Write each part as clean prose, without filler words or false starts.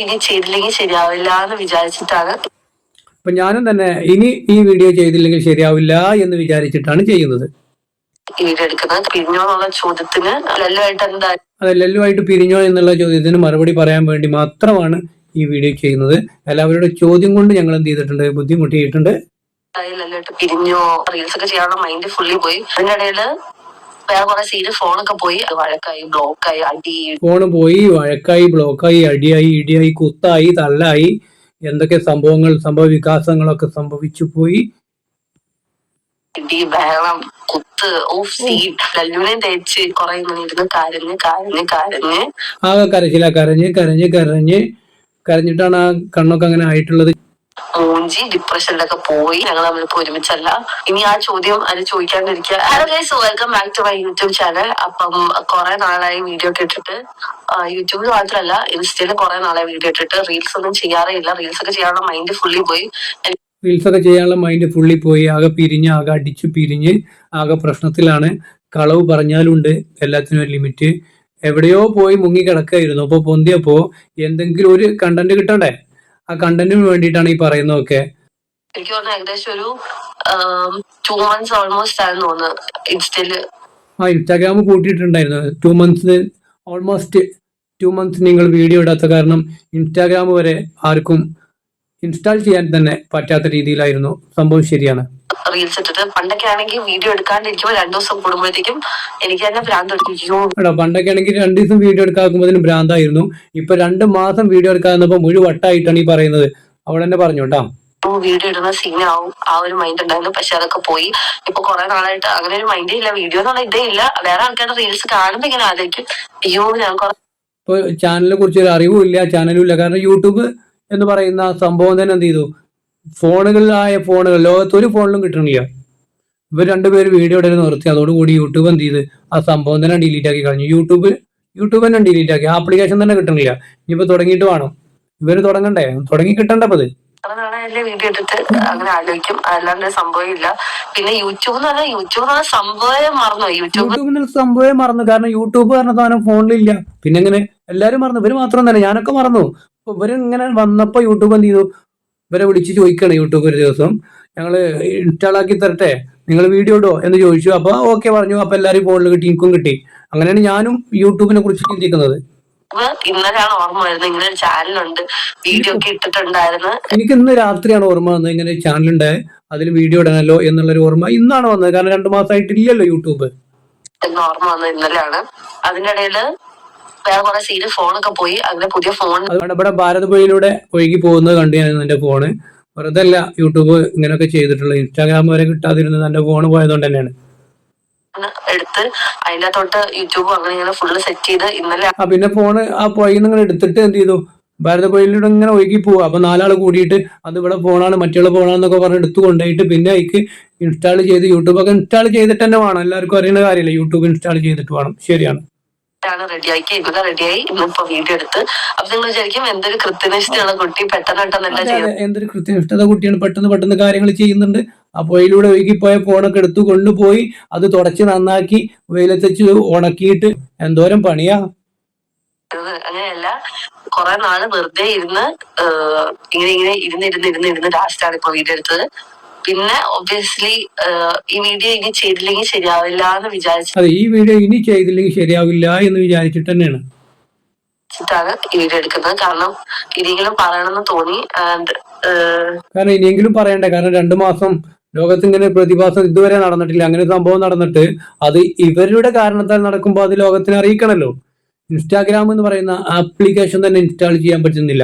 ഇനി ചെയ്തില്ലെങ്കിൽ ശരിയാവില്ല എന്ന് വിചാരിച്ചിട്ടാണ്. അപ്പൊ ഞാനും തന്നെ ഇനി ഈ വീഡിയോ ചെയ്തില്ലെങ്കിൽ ശരിയാവില്ല എന്ന് വിചാരിച്ചിട്ടാണ് ചെയ്യുന്നത്. വീഡിയോ എടുക്കുന്നത് പിരിഞ്ഞോ എന്നുള്ള ചോദ്യത്തിന് ലല്ലുമായിട്ട് എന്താ, അതെ, ലല്ലുമായിട്ട് പിരിഞ്ഞോ എന്നുള്ള ചോദ്യത്തിന് മറുപടി പറയാൻ വേണ്ടി മാത്രമാണ് ഈ വീഡിയോ ചെയ്യുന്നത്. എല്ലാവരുടെ ചോദ്യം കൊണ്ട് ഞങ്ങൾ എന്ത് ചെയ്തിട്ടുണ്ട്, ബുദ്ധിമുട്ടിയിട്ടുണ്ട്. ലല്ലുമായിട്ട് പിരിഞ്ഞോ, റീൽസ് ഒക്കെ ചെയ്യാനുള്ള മൈൻഡ് ഫുള്ളി പോയി. അതിന്റെ ഇടയില് വേറെ കുറെ സീന് ഫോണൊക്കെ പോയി, വഴക്കായി, ബ്ലോക്കായി, അടി, ഫോണ് പോയി, വഴക്കായി, ബ്ലോക്കായി, അടിയായി, ഇടിയായി, കുത്തായി, തള്ളായി, എന്തൊക്കെ സംഭവ വികാസങ്ങളൊക്കെ സംഭവിച്ചു പോയി. ഇടി, ബഹളം, കുത്ത്, ലല്ലുവിനെ തേച്ച് കുറെ ഇങ്ങനെ ഇരുന്ന് കരഞ്ഞ് ആകെ കരച്ചില്ല, കരഞ്ഞിട്ടാണ് ആ കണ്ണൊക്കെ അങ്ങനെ ആയിട്ടുള്ളത്. മൂഞ്ചി ഡിപ്രഷനിലൊക്കെ പോയി. ഞങ്ങൾ നമ്മളിപ്പോ ഒരുമിച്ചല്ല. ഇനി ആ ചോദ്യം അത് ചോദിക്കാണ്ടിരിക്കുക. Hello guys, welcome back to my YouTube channel. അപ്പം കുറെ നാളായി വീഡിയോ ഒക്കെ ഇട്ടിട്ട്, യൂട്യൂബിൽ മാത്രമല്ല ഇൻസ്റ്റയിൽ കുറെ നാളായി വീഡിയോ ഇട്ടിട്ട് റീൽസ് ഒന്നും ചെയ്യാറേ ഇല്ല. റീൽസ് ഒക്കെ ചെയ്യാനുള്ള മൈൻഡ് ഫുള്ളി പോയി. ആകെ പിരിഞ്ഞ്, ആകെ അടിച്ചു പിരിഞ്ഞ്, ആകെ പ്രശ്നത്തിലാണ്. കളവ് പറഞ്ഞാലുണ്ട് എല്ലാത്തിനും ഒരു ലിമിറ്റ്. എവിടെയോ പോയി മുങ്ങി കിടക്കായിരുന്നു. അപ്പൊ പൊന്തിയപ്പോ എന്തെങ്കിലും ഒരു കണ്ടന്റ് കിട്ടണ്ടേ, ആ കണ്ടന്റിന് വേണ്ടിയിട്ടാണ് ഈ പറയുന്നതൊക്കെ. എനിക്ക് തോന്നുന്നു ഏകദേശം ഒരു 2 months ഓൾമോസ്റ്റ് ആയിരുന്നു തോന്നുന്നു ഇൻസ്റ്റയില്. ഇൻസ്റ്റാഗ്രാം കൂട്ടിയിട്ടുണ്ടായിരുന്നു 2 months, ഓൾമോസ്റ്റ് 2 months നിങ്ങൾ വീഡിയോ ഇടാത്ത കാരണം ഇൻസ്റ്റാഗ്രാം വരെ ആർക്കും ഇൻസ്റ്റാൾ ചെയ്യാൻ തന്നെ പറ്റാത്ത രീതിയിലായിരുന്നു സംഭവം. ശരിയാണ്. റീൽസ് ഇട്ടിട്ട് പണ്ടൊക്കെ ആണെങ്കിൽ വീഡിയോ എടുക്കാണ്ടിരിക്കുമ്പോൾ 2 ദിവസം കൂടുമ്പോഴത്തേക്കും എനിക്ക് തന്നെ ഭ്രാന്ത് എടുത്തിരിക്കും. പണ്ടൊക്കെ ആണെങ്കിൽ 2 ദിവസം വീഡിയോ എടുക്കാക്കുമ്പോഴത്തേനും ഭ്രാന്തായിരുന്നു. ഇപ്പൊ 2 മാസം വീഡിയോ എടുക്കാന്നപ്പോ മുഴുവട്ടായിട്ടാണ് ഈ പറയുന്നത്. അവൾ തന്നെ പറഞ്ഞു കേട്ടോ, വീഡിയോ ഇടുന്ന സീനാവും, ആ ഒരു മൈൻഡ് ഉണ്ടായിരുന്നു. പക്ഷെ അതൊക്കെ പോയി. ഇപ്പൊ കുറെ നാളായിട്ട് അങ്ങനെ ഒരു മൈൻഡേ ഇല്ല. വീഡിയോ എന്നുള്ള ഇതേ ഇല്ല. വേറെ ആൾക്കാരുടെ റീൽസ് കാണുമ്പോ ഇങ്ങനെ ആലോചിക്കും, അയ്യോ ഞാൻ ഇപ്പൊ ചാനലിനെ കുറിച്ച് ഒരു അറിവും ഇല്ല, ചാനലും ഇല്ല. കാരണം യൂട്യൂബ് എന്ന് പറയുന്ന സംഭവം തന്നെ എന്ത് ചെയ്തു, ഫോണുകൾ ലോകത്ത് ഒരു ഫോണിലും കിട്ടണില്ല. ഇവർ രണ്ടുപേരും വീഡിയോ ഇടയിൽ നിർത്തി. അതോടുകൂടി യൂട്യൂബ് എന്ത് ചെയ്ത് ആ സംഭവം തന്നെ ഡിലീറ്റ് ആക്കി കളഞ്ഞു. യൂട്യൂബ് തന്നെ ഡിലീറ്റ് ആക്കി. ആപ്ലിക്കേഷൻ തന്നെ കിട്ടണില്ല. ഇനിയിപ്പോ തുടങ്ങിയിട്ട് വേണം, ഇവര് തുടങ്ങണ്ടേ, തുടങ്ങി കിട്ടണ്ടപ്പത്. വീഡിയോ ഇട്ടിട്ട് അങ്ങനെ ആലോചിക്കും, അല്ലാണ്ട് സംഭവം ഇല്ല. പിന്നെ യൂട്യൂബ് സംഭവം മറന്നു. യൂട്യൂബിന് സംഭവം മറന്നു. കാരണം യൂട്യൂബ് പറഞ്ഞ സാധനം ഫോണിലില്ല. പിന്നെ എങ്ങനെ എല്ലാരും മറന്നു, ഇവര് മാത്രം തന്നെ, ഞാനൊക്കെ മറന്നു. ഇവര് ഇങ്ങനെ വന്നപ്പോ യൂട്യൂബ് എന്ത് ചെയ്തു, ഇവരെ വിളിച്ച് ചോദിക്കണം. യൂട്യൂബ് ഒരു ദിവസം ഞങ്ങള് ഇൻസ്റ്റാൾ ആക്കി തരട്ടെ, നിങ്ങൾ വീഡിയോ ഇടോ എന്ന് ചോദിച്ചു. അപ്പൊ ഓക്കെ പറഞ്ഞു. അപ്പൊ എല്ലാരും ഫോണിൽ കിട്ടി, എനിക്കും കിട്ടി. അങ്ങനെയാണ് ഞാനും യൂട്യൂബിനെ കുറിച്ച് ചിന്തിക്കുന്നത്. ഇന്നലെയാണ് ഓർമ്മ വരുന്നത് ഇങ്ങനെ ഒരു ചാനലുണ്ട്, വീഡിയോ ഒക്കെ ഇട്ടിട്ടുണ്ടായിരുന്നു. എനിക്ക് ഇന്ന് രാത്രിയാണ് ഓർമ്മ വന്നത്, ഇങ്ങനെ ചാനലുണ്ട്, അതിൽ വീഡിയോ ഇടാനല്ലോ എന്നുള്ളൊരു ഓർമ്മ ഇന്നാണ് വന്നത്. കാരണം 2 മാസമായിട്ടില്ലല്ലോ യൂട്യൂബ് എന്ന് ഓർമ്മ വന്നത് ഇന്നലെയാണ്. അതിന്റെ ഇടയില് വേറെ കുറെ സീന് ഫോണൊക്കെ പോയി. അങ്ങനെ പുതിയ ഫോൺ ഇവിടെ ഭാരത് വഴിയിലൂടെ ഒഴുകി പോകുന്നത് കണ്ടു ഞാൻ. എന്റെ ഫോണ് വെറുതെ അല്ല യൂട്യൂബ് ഇങ്ങനെയൊക്കെ ചെയ്തിട്ടുള്ളത്. ഇൻസ്റ്റാഗ്രാം വരെ കിട്ടാതിരുന്നത് എന്റെ ഫോണ് പോയതുകൊണ്ട് തന്നെയാണ്. എടുത്ത് അതിന്റെ തൊട്ട് യൂട്യൂബ് അങ്ങനെ ഇങ്ങനെ ഫുള്ള് സെറ്റ് ചെയ്ത് ഇന്നലെ. പിന്നെ ഫോണ് ആ പുഴയിൽ നിങ്ങൾ എടുത്തിട്ട് എന്ത് ചെയ്തു, ഭാരത പുഴയിലൂടെ ഇങ്ങനെ ഒഴുകി പോവുക. അപ്പൊ 4 ആൾ കൂടിയിട്ട് അത് ഇവിടെ ഫോണാണ്, മറ്റുള്ള ഫോണാന്നൊക്കെ പറഞ്ഞ് എടുത്തു കൊണ്ടുപോയിട്ട് പിന്നെ അതിക്ക് ഇൻസ്റ്റാൾ ചെയ്ത്, യൂട്യൂബൊക്കെ ഇൻസ്റ്റാൾ ചെയ്തിട്ട് തന്നെ വേണം. എല്ലാവർക്കും അറിയുന്ന കാര്യമില്ല, യൂട്യൂബ് ഇൻസ്റ്റാൾ ചെയ്തിട്ട് വേണം. ശരിയാണ്. റെഡിയായി ഇന്നിപ്പോ വീഡിയോ എടുത്ത്. അപ്പൊ നിങ്ങൾ വിചാരിക്കും എന്തൊരു കൃത്യനിഷ്ഠയുള്ള കുട്ടി, എന്തൊരു കൃത്യനിഷ്ഠത കുട്ടിയാണ്, പെട്ടെന്ന് കാര്യങ്ങൾ ചെയ്യുന്നുണ്ട്. ആ പുഴയിലൂടെ ഒഴുകിപ്പോയ ഫോണൊക്കെ എടുത്തു കൊണ്ടുപോയി അത് തുടച്ച് നന്നാക്കി വെയിലത്തച്ച് ഉണക്കിയിട്ട് എന്തോരം പണിയാ. അങ്ങനെയല്ല, കുറെ നാള് വെറുതെ ഇങ്ങനെ ഇരുന്ന് ലാസ്റ്റാണ് ഇപ്പൊ വീഡിയോ എടുത്തത്. പിന്നെ ഒബ്വിയസ്ലി ഈ വീഡിയോ ഇനി ചെയ്തില്ലെങ്കിൽ ശരിയാവില്ല എന്ന് വിചാരിച്ചു. അതെ, ഈ വീഡിയോ ഇനി ചെയ്തില്ലെങ്കിൽ ശരിയാവില്ല എന്ന് വിചാരിച്ചിട്ട് തന്നെയാണ് ഈ വീഡിയോ എടുക്കുന്നത്. കാരണം ഇനിയെങ്കിലും പറയണമെന്ന് തോന്നി. കാരണം ഇനിയെങ്കിലും പറയണ്ടേ. കാരണം 2 മാസം ലോകത്ത് ഇങ്ങനെ പ്രതിഭാസം ഇതുവരെ നടന്നിട്ടില്ല. അങ്ങനെ സംഭവം നടന്നിട്ട് അത് ഇവരുടെ കാരണത്താൽ നടക്കുമ്പോൾ അത് ലോകത്തിനെ അറിയിക്കണല്ലോ. ഇൻസ്റ്റാഗ്രാം എന്ന് പറയുന്ന ആപ്ലിക്കേഷൻ തന്നെ ഇൻസ്റ്റാൾ ചെയ്യാൻ പറ്റുന്നില്ല.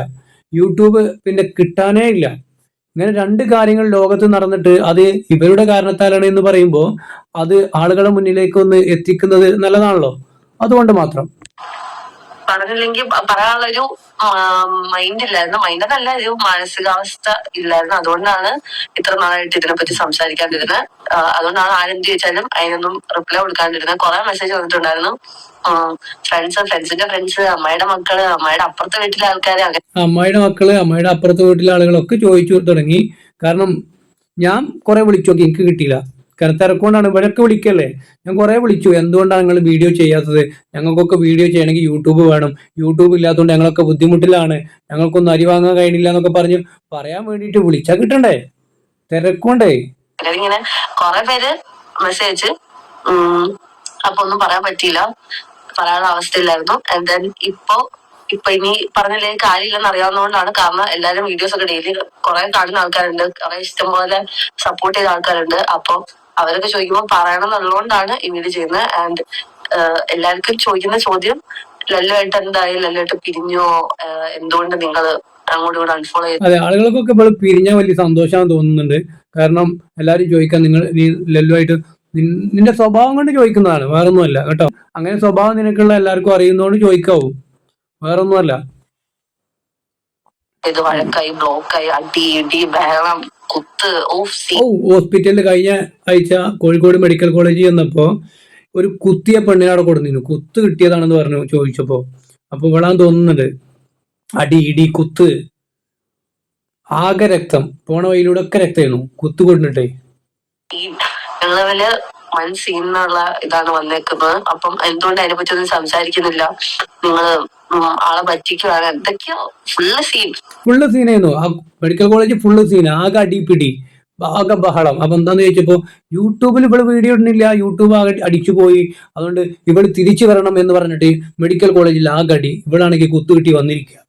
യൂട്യൂബ് പിന്നെ കിട്ടാനേ ഇല്ല. ഇങ്ങനെ 2 കാര്യങ്ങൾ ലോകത്ത് നടന്നിട്ട് അത് ഇവരുടെ കാരണത്താലാണ് എന്ന് പറയുമ്പോൾ അത് ആളുകളുടെ മുന്നിലേക്ക് ഒന്ന് എത്തിക്കുന്നത് നല്ലതാണല്ലോ. അതുകൊണ്ട് മാത്രം പറഞ്ഞില്ലെങ്കിൽ പറയാനുള്ളൊരു മൈൻഡ് ഇല്ലായിരുന്നു. മൈൻഡ് എന്നല്ല, ഒരു മാനസികാവസ്ഥ ഇല്ലായിരുന്നു. അതുകൊണ്ടാണ് ഇത്ര നാളായിട്ട് ഇതിനെപ്പറ്റി സംസാരിക്കാണ്ടിരുന്നത്. അതുകൊണ്ടാണ് ആരെന്ത് ചോദിച്ചാലും അതിനൊന്നും റിപ്ലൈ കൊടുക്കാണ്ടിരുന്നത്. കുറെ മെസ്സേജ് വന്നിട്ടുണ്ടായിരുന്നു. ഫ്രണ്ട്സിന്റെ ഫ്രണ്ട്സ്, അമ്മയുടെ മക്കള്, അമ്മയുടെ അപ്പുറത്തെ വീട്ടിലെ ആൾക്കാര്, അമ്മയുടെ അപ്പുറത്തെ വീട്ടിലെ ആളുകളൊക്കെ ചോദിച്ചു തുടങ്ങി. കാരണം ഞാൻ കുറെ വിളിച്ചു നോക്കി, എനിക്ക് കിട്ടിയില്ല. കാരണം തിരക്കൊണ്ടാണ്. ഇവരൊക്കെ വിളിക്കല്ലേ, ഞാൻ കുറെ വിളിച്ചു, എന്തുകൊണ്ടാണ് നിങ്ങൾ വീഡിയോ ചെയ്യാത്തത്, ഞങ്ങൾക്കൊക്കെ വീഡിയോ ചെയ്യണമെങ്കിൽ യൂട്യൂബ് വേണം, യൂട്യൂബ് ഇല്ലാത്തതുകൊണ്ട് ഞങ്ങളൊക്കെ ബുദ്ധിമുട്ടിലാണ്, ഞങ്ങൾക്കൊന്നും അരി വാങ്ങാൻ കഴിയില്ല എന്നൊക്കെ പറഞ്ഞ് പറയാൻ വേണ്ടിയിട്ട് വിളിച്ചാൽ കിട്ടണ്ടേ, തിരക്കൊണ്ടേ. ഇങ്ങനെ കുറെ പേര് മെസ്സേജ് അപ്പൊ ഒന്നും പറയാൻ പറ്റിയില്ല, പറയാനുള്ള അവസ്ഥയിലായിരുന്നു. ദെൻ ഇപ്പൊ ഇനി പറഞ്ഞില്ലേ കാര്യമില്ലെന്ന് അറിയാവുന്നതുകൊണ്ടാണ്. കാരണം എല്ലാവരും വീഡിയോസ് ഒക്കെ ഡെയിലി കുറെ കാണുന്ന ആൾക്കാരുണ്ട്, കുറെ ഇഷ്ടംപോലെ സപ്പോർട്ട് ചെയ്ത ആൾക്കാരുണ്ട്. അപ്പൊ അവരൊക്കെ ചോദിക്കുമ്പോൾ പറയണം എന്നുള്ളതുകൊണ്ടാണ് ഈ വീഡിയോ ചെയ്യുന്നത്. ആൻഡ് എല്ലാവർക്കും ചോദിക്കുന്ന ചോദ്യം, ലല്ലുമായിട്ട് എന്തായി, ലല്ലുമായിട്ട് പിരിഞ്ഞോ, എന്തുകൊണ്ട് നിങ്ങൾ അങ്ങോട്ടും ഇങ്ങോട്ട് അൺഫോളോ ചെയ്തു? അതെ, ആളുകൾക്കൊക്കെ ഇപ്പോൾ പിരിഞ്ഞാൽ വലിയ സന്തോഷമാണെന്ന് തോന്നുന്നുണ്ട്. കാരണം എല്ലാവരും ചോദിക്കാൻ, നിങ്ങൾ നീ ലല്ലുമായിട്ട് നിന്റെ സ്വഭാവം കൊണ്ട് ചോദിക്കുന്നതാണ്, വേറൊന്നുമല്ല കേട്ടോ. അങ്ങനെ സ്വഭാവം നിനക്കുള്ള എല്ലാവർക്കും അറിയുന്നതുകൊണ്ട് ചോദിക്കാവും, വേറൊന്നുമല്ല. ഇത് വഴക്കായി, ബ്ലോക്കായി, അടി ഇടി ബഹളം, കുത്ത്. ഹോസ്പിറ്റലിൽ കഴിഞ്ഞ ആഴ്ച കോഴിക്കോട് മെഡിക്കൽ കോളേജിൽ ചെന്നപ്പോ ഒരു കുത്തിയ പെണ്ണിനെ അവിടെ കൊടുത്തിരുന്നു, കുത്ത് കിട്ടിയതാണെന്ന് പറഞ്ഞു ചോദിച്ചപ്പോ. അപ്പൊ ഇവിടാന്ന് തോന്നുന്നുണ്ട്, അടി ഇടി കുത്ത്, ആകെ രക്തം, പോണ വഴിയിലൂടെ ഒക്കെ രക്തമായിരുന്നു കുത്ത് കൊണ്ടിട്ടേ. ഞങ്ങള് വൻ സീനുള്ള ഇതാണ് വന്നേക്കുന്നത്. അപ്പം എന്തുകൊണ്ട് അതിനെ പറ്റി ഒന്നും സംസാരിക്കുന്നില്ല, നിങ്ങള് ആളെ പറ്റിക്കുവാണ്, എന്തൊക്കെയോ ഫുള്ള് സീനായിരുന്നു. ആ മെഡിക്കൽ കോളേജ് ഫുള്ള് സീൻ, ആകെ അടിപിടി, ആകെ ബഹളം. അപ്പൊ എന്താന്ന് ചോദിച്ചപ്പോ യൂട്യൂബിൽ ഇവള് വീഡിയോ ഇടുന്നില്ല, യൂട്യൂബ് ആകെ അടിച്ചു പോയി, അതുകൊണ്ട് ഇവള് തിരിച്ചു വരണം എന്ന് പറഞ്ഞിട്ട് മെഡിക്കൽ കോളേജിൽ ആകെ അടി, ഇവളാണെങ്കിൽ കുത്തുകിട്ടി വന്നിരിക്കുക.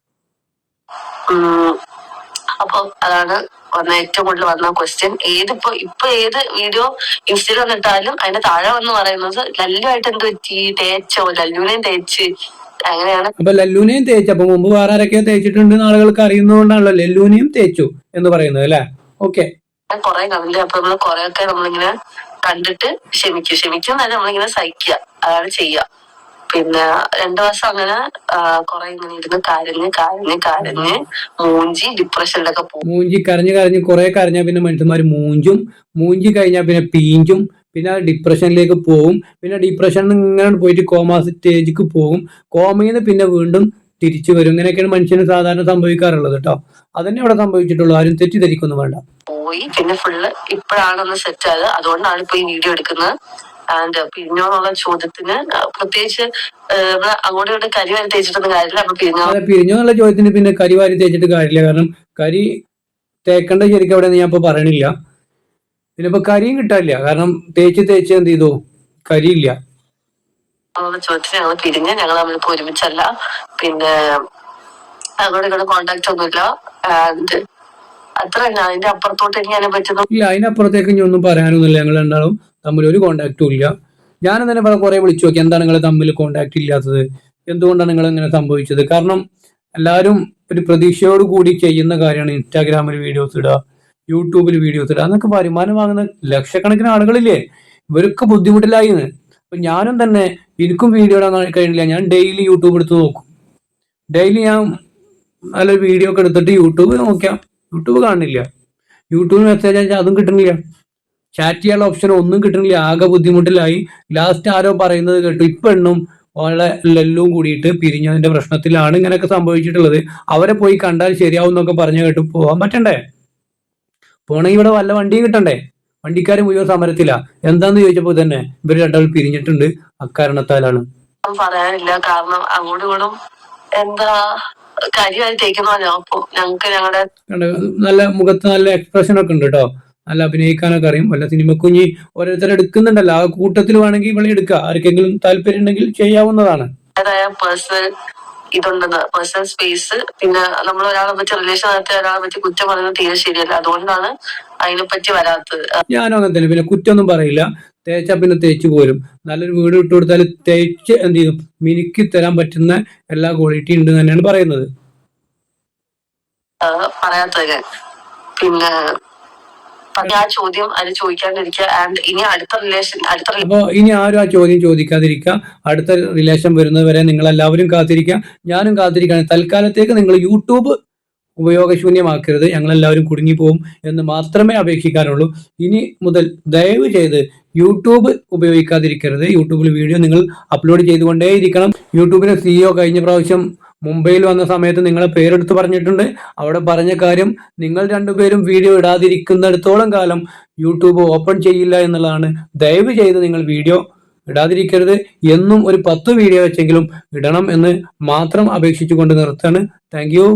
അപ്പൊ അതാണ് ഏറ്റവും കൂടുതൽ വന്ന ക്വസ്റ്റ്യൻ. ഏത് വീഡിയോ ഇൻസ്റ്റയിൽ വന്നിട്ടാലും അതിന്റെ താഴെ വന്ന് പറയുന്നത് ലല്ലുമായിട്ട് എന്ത് പറ്റി, തേച്ചോ, ലല്ലുവിനെയും തേച്ച്, അങ്ങനെയാണ്. അപ്പൊ ലല്ലുവിനെയും തേച്ചു, അപ്പൊ മുമ്പ് വേറെ ആരൊക്കെയോ തേച്ചിട്ടുണ്ടെന്ന് ആളുകൾക്ക് അറിയുന്നതുകൊണ്ടാണല്ലോ ലല്ലുവിനെയും തേച്ചു എന്ന് പറയുന്നത് അല്ലെ. ഓക്കെ, കുറെ കമന്റ്, അപ്പൊ നമ്മള് കുറെയൊക്കെ നമ്മളിങ്ങനെ കണ്ടിട്ട് ക്ഷമിക്കും തന്നെ നമ്മളിങ്ങനെ സഹിക്കുക, അതാണ് ചെയ്യുക. പിന്നെ 2 ദിവസം അങ്ങനെ കുറെ ഇങ്ങനെ ഇരുന്ന് കരഞ്ഞ് മൂഞ്ചി ഡിപ്രഷനിലൊക്കെ പോകും. മൂഞ്ചി കരഞ്ഞ് കുറെ കരഞ്ഞാൽ പിന്നെ മനുഷ്യന്മാര് മൂഞ്ചി കഴിഞ്ഞാൽ പിന്നെ പീഞ്ചും, പിന്നെ ഡിപ്രഷനിലേക്ക് പോകും. പിന്നെ ഡിപ്രഷനിൽ ഇങ്ങനെ പോയിട്ട് കോമ സ്റ്റേജിക്ക് പോകും, കോമയിൽ നിന്ന് പിന്നെ വീണ്ടും തിരിച്ചു വരും. ഇങ്ങനെയൊക്കെയാണ് മനുഷ്യന് സാധാരണ സംഭവിക്കാറുള്ളത് കേട്ടോ. അതന്നെ ഇവിടെ സംഭവിച്ചിട്ടുള്ളൂ, ആരും തെറ്റിദ്ധരിക്കൊന്നും വേണ്ട. പോയി പിന്നെ ഫുള്ള് ഇപ്പോഴാണൊന്ന് സെറ്റ് ആയത്, അതുകൊണ്ടാണ് ഇപ്പൊ ഈ വീഡിയോ എടുക്കുന്നത്. ആൻഡ് പിരിഞ്ഞോ എന്നുള്ള ചോദ്യത്തിന് പ്രത്യേകിച്ച് അങ്ങോട്ടും ഇങ്ങോട്ട് കരി വാരി തേച്ചിട്ടൊന്നും കാര്യമില്ല. അപ്പൊ പിരിഞ്ഞോ എന്നുള്ള ചോദ്യത്തിന് പിന്നെ കരി വാരി തേച്ചിട്ട് കാര്യമില്ല, കാരണം കരി തേക്കേണ്ട ശരിക്കും അവിടെ ഞാൻ ഇപ്പൊ പറയണില്ല. പിന്നെ ഇപ്പൊ കരിയും കിട്ടാനില്ല, കാരണം തേച്ച് എന്ത് ചെയ്തു, കരിയില്ല. ചോദിച്ചിട്ട് ഞങ്ങൾ പിരിഞ്ഞ്, ഞങ്ങൾ നമ്മളിപ്പോ ഒരുമിച്ചല്ല, പിന്നെ അങ്ങോട്ട് ഇങ്ങോട്ട് കോണ്ടാക്ട് ഒന്നുമില്ല. ആൻഡ് അത്ര തന്നെ, അതിന്റെ അപ്പുറത്തോട്ട് എനിക്ക് അതിനെ പറ്റുന്നു ഇല്ല. അതിനപ്പുറത്തേക്ക് ഇനി ഒന്നും പറയാനൊന്നുമില്ല. ഞങ്ങൾ രണ്ടാളും തമ്മിൽ ഒരു കോണ്ടാക്റ്റും ഇല്ല. ഞാനും തന്നെ കുറെ വിളിച്ചു നോക്കി, എന്താണ് നിങ്ങൾ തമ്മിൽ കോണ്ടാക്ട് ഇല്ലാത്തത്, എന്തുകൊണ്ടാണ് നിങ്ങൾ ഇങ്ങനെ സംഭവിച്ചത്. കാരണം എല്ലാവരും ഒരു പ്രതീക്ഷയോട് കൂടി ചെയ്യുന്ന കാര്യമാണ് ഇൻസ്റ്റാഗ്രാമിൽ വീഡിയോസ് ഇടുക, യൂട്യൂബിൽ വീഡിയോസ് ഇടുക, അതൊക്കെ വരുമാനം വാങ്ങുന്ന ലക്ഷക്കണക്കിന് ആളുകളില്ലേ, ഇവർക്ക് ബുദ്ധിമുട്ടില്ലായിന്ന്. അപ്പൊ ഞാനും തന്നെ, എനിക്കും വീഡിയോ ഇടാൻ കഴിയില്ല, ഞാൻ ഡെയിലി യൂട്യൂബ് എടുത്ത് നോക്കും. ഡെയിലി ഞാൻ നല്ലൊരു വീഡിയോ ഒക്കെ എടുത്തിട്ട് യൂട്യൂബ് നോക്കിയാൽ യൂട്യൂബ് കാണുന്നില്ല, യൂട്യൂബിൽ മെസ്സേജ് അയച്ചാൽ അതും കിട്ടുന്നില്ല, ചാറ്റ് ചെയ്യാനുള്ള ഓപ്ഷൻ ഒന്നും കിട്ടുന്നില്ല. ആകെ ബുദ്ധിമുട്ടിലായി. ലാസ്റ്റ് ആരോ പറയുന്നത് കേട്ടു, ഇപ്പെണ്ണും ഓളെ ലല്ലും കൂടിയിട്ട് പിരിഞ്ഞതിന്റെ പ്രശ്നത്തിലാണ് ഇങ്ങനെയൊക്കെ സംഭവിച്ചിട്ടുള്ളത്, അവരെ പോയി കണ്ടാൽ ശരിയാവും എന്നൊക്കെ പറഞ്ഞു കേട്ടു. പോകാൻ പറ്റണ്ടേ, പോണെങ്കിൽ ഇവിടെ വല്ല വണ്ടിയും കിട്ടണ്ടേ. വണ്ടിക്കാർ മുഴുവൻ സമരത്തില. എന്താന്ന് ചോദിച്ചപ്പോ തന്നെ ഇവര് രണ്ടാൾ പിരിഞ്ഞിട്ടുണ്ട്, അക്കാരണത്താലാണ്. പറയാനില്ല, കാരണം അങ്ങോട്ടും ഇങ്ങോട്ടും എന്താ കാര്യമായി തേക്കുന്നോ. അപ്പൊ ഞങ്ങൾക്ക് ഞങ്ങളുടെ നല്ല മുഖത്ത് നല്ല എക്സ്പ്രഷൻ ഒക്കെ ഉണ്ട് കേട്ടോ, നല്ല അഭിനയിക്കാനൊക്കെ അറിയും. വല്ല സിനിമക്കും ഇനി ഓരോരുത്തർ എടുക്കുന്നുണ്ടല്ലോ, ആ കൂട്ടത്തിൽ വേണമെങ്കിൽ ഇവിടെ എടുക്കുക, ആർക്കെങ്കിലും താല്പര്യം ഉണ്ടെങ്കിൽ ചെയ്യാവുന്നതാണ്. പേഴ്സണൽ ഇതുണ്ടെന്ന്, പേഴ്സണൽ സ്പേസ്. പിന്നെ നമ്മൾ ഒരാളെ പറ്റി റിലേഷൻ നടത്തിയ ഒരാളെ പറ്റി കുറ്റം പറയുന്നത് തീരെ ശരിയല്ല, അതുകൊണ്ടാണ് അതിനെപ്പറ്റി വരാത്തത്. ഞാനും അങ്ങനെ തന്നെ, പിന്നെ കുറ്റമൊന്നും പറയില്ല. തേച്ചാ പിന്നെ തേച്ചു പോരും. നല്ലൊരു വീട് ഇട്ട് കൊടുത്താൽ തേച്ച് എന്ത് ചെയ്യും, മിനുക്കി തരാൻ പറ്റുന്ന എല്ലാ ക്വാളിറ്റി ഉണ്ട് തന്നെയാണ് പറയുന്നത്. പറയാത്തത് പിന്നെ ആ ചോദ്യം അത് ചോദിക്കാണ്ടിരിക്കുക. ആൻഡ് ഇനി അപ്പൊ ഇനി ആരും ആ ചോദ്യം ചോദിക്കാതിരിക്കുക. അടുത്ത റിലേഷൻ വരുന്നത് വരെ നിങ്ങൾ എല്ലാവരും കാത്തിരിക്കുക, ഞാനും കാത്തിരിക്കുകയാണ്. തൽക്കാലത്തേക്ക് നിങ്ങൾ യൂട്യൂബ് ഉപയോഗശൂന്യമാക്കരുത്, ഞങ്ങളെല്ലാവരും കുടുങ്ങിപ്പോവും എന്ന് മാത്രമേ അപേക്ഷിക്കാനുള്ളൂ. ഇനി മുതൽ ദയവ് ചെയ്ത് യൂട്യൂബ് ഉപയോഗിക്കാതിരിക്കരുത്. യൂട്യൂബിൽ വീഡിയോ നിങ്ങൾ അപ്ലോഡ് ചെയ്തുകൊണ്ടേയിരിക്കണം. യൂട്യൂബിലെ CEO കഴിഞ്ഞ പ്രാവശ്യം മുംബൈയിൽ വന്ന സമയത്ത് നിങ്ങളെ പേരെടുത്ത് പറഞ്ഞിട്ടുണ്ട്. അവിടെ പറഞ്ഞ കാര്യം, നിങ്ങൾ രണ്ടുപേരും വീഡിയോ ഇടാതിരിക്കുന്നിടത്തോളം കാലം യൂട്യൂബ് ഓപ്പൺ ചെയ്യില്ല എന്നുള്ളതാണ്. ദയവ് ചെയ്ത് നിങ്ങൾ വീഡിയോ ഇടാതിരിക്കരുത്, എന്നും ഒരു 10 വീഡിയോ വെച്ചെങ്കിലും ഇടണം എന്ന് മാത്രം അപേക്ഷിച്ചുകൊണ്ട് നിർത്താണ്. Thank you.